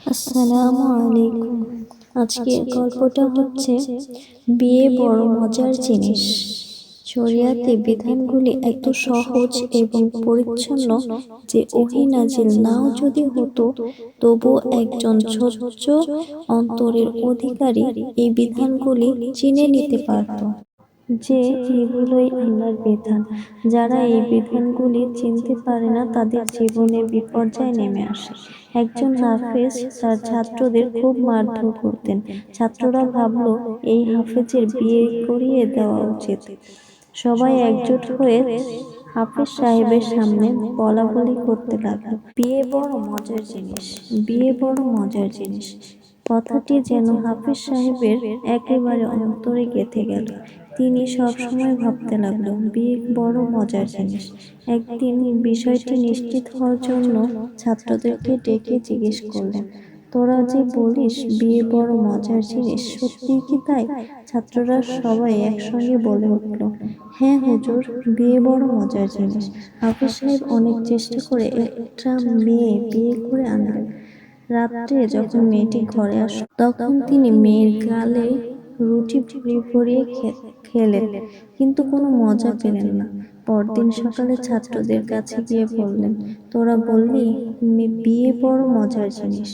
আসসালামু আলাইকুম। আজকের গল্পটা হচ্ছে বিয়ে বড় মজার জিনিস। শরিয়াতে বিধানগুলি এত সহজ এবং পরিচ্ছন্ন যে ওহী নাজিল নাও যদি হতো, তবু একজন স্বচ্ছ অন্তরের অধিকারী এই বিধানগুলি চিনে নিতে পারত যে এগুলোই আল্লাহর বিধান। যারা এই বিধানগুলি চিনতে পারে না তাদের জীবনে বিপর্যয় নেমে আসে। একজন হাফেজ তার ছাত্রদের খুব মারধর করতেন। ছাত্ররা ভাবল এই হাফেজের বিয়ে করিয়ে দেওয়া উচিত। সবাই একজোট হয়ে হাফেজ সাহেবের সামনে বলাবলি করতে লাগলো, বিয়ে বড় মজার জিনিস, বিয়ে বড় মজার জিনিস। কথাটি যেন হাফেজ সাহেবের একেবারে অন্তরে গেঁথে গেল। তিনি সবসময় ভাবতে লাগলো, বিয়ে বড় মজার জিনিস। একদিন বিষয়টি নিশ্চিত হওয়ার জন্য ছাত্রদেরকে ডেকে জিজ্ঞেস করলেন, তোরা যে বলিস বিয়ে বড় মজার জিনিস, সত্যি কি তাই? ছাত্ররা সবাই একসঙ্গে বলে উঠল, হ্যাঁ হুজুর, বিয়ে বড় মজার জিনিস। হাফেজ সাহেব অনেক চেষ্টা করে একটা মেয়ে বিয়ে করে আনলেন। রাত্রে যখন মেয়েটি ঘরে আসলো, তখন তিনি মেয়ের গালে রুটি ভরিয়ে ভরিয়ে খেলেন, কিন্তু কোনো মজা পেলেন না। পরদিন সকালে ছাত্রদের কাছে গিয়ে বললেন, তোরা বললি বিয়ে বড় মজার জিনিস,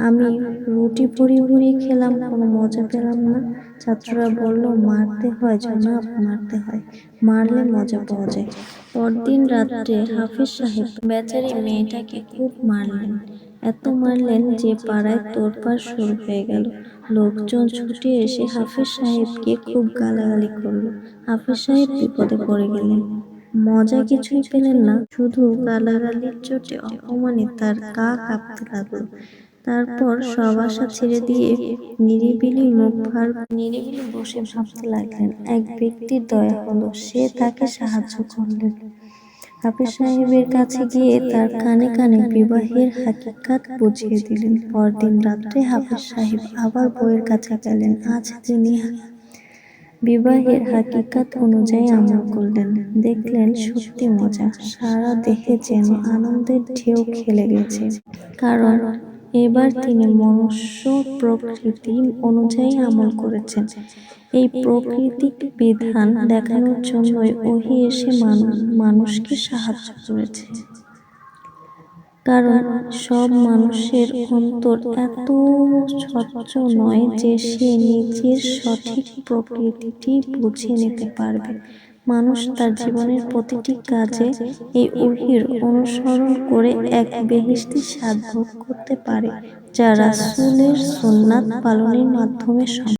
আমি রুটি ভরিয়ে ভরিয়ে খেলাম, কোনো মজা পেলাম না। ছাত্ররা বলল, মারতে হয় জনাব, মারতে হয়, মারলে মজা পাওয়া যায়। পরদিন রাত্রে হাফেজ সাহেব বেচারি মেয়েটাকে খুব মারলেন। এত মারলেন যে পাড়ায় তোড়পাড় শুরু হয়ে গেল। লোকজন ছুটে এসে হাফেজ সাহেবকে খুব গালাগালি করলো। হাফেজ সাহেব বিপদে পড়ে গেলেন। মজা কিছুই পেলেন না, শুধু গালাগালির চোটে অপমানে তার গা কাঁপতে লাগলো। তারপর সব আশা ছেড়ে দিয়ে নিরিবিলি বসে ভাবতে লাগলেন। এক ব্যক্তির দয়া হলো, সে তাকে সাহায্য করলেন। হাফেজ সাহেবের কাছে গিয়ে তার কানে কানে বিবাহের হাকিকাত বুঝিয়ে দিলেন। পরদিন রাত্রে হাফেজ সাহেব আবার বউয়ের কাছে গেলেন। আজ তিনি বিবাহের হাকিকাত অনুযায়ী আমল করলেন। দেখলেন সত্যি মজা, সারা দেহে যেন আনন্দের ঢেউ খেলে গেছে। কারণ এবার তিনি মনুষ্য প্রকৃতি অনুযায়ী আমল করেছেন। এই প্রকৃতিক বিধান দেখানোর জন্যই ওহী এসে মানুষকে সাহায্য করেছে। কারণ সব মানুষের অন্তর এত স্বচ্ছ নয় যে সে নিজের সঠিক প্রকৃতিটি বুঝে নিতে পারবে। মানুষ তার জীবনের প্রতিটি কাজে এই ওহীর অনুসরণ করে এক বেহেশতি স্বাদ ভোগ করতে পারে, যা রাসূলের সুন্নাত পালনের মাধ্যমে সম্ভব।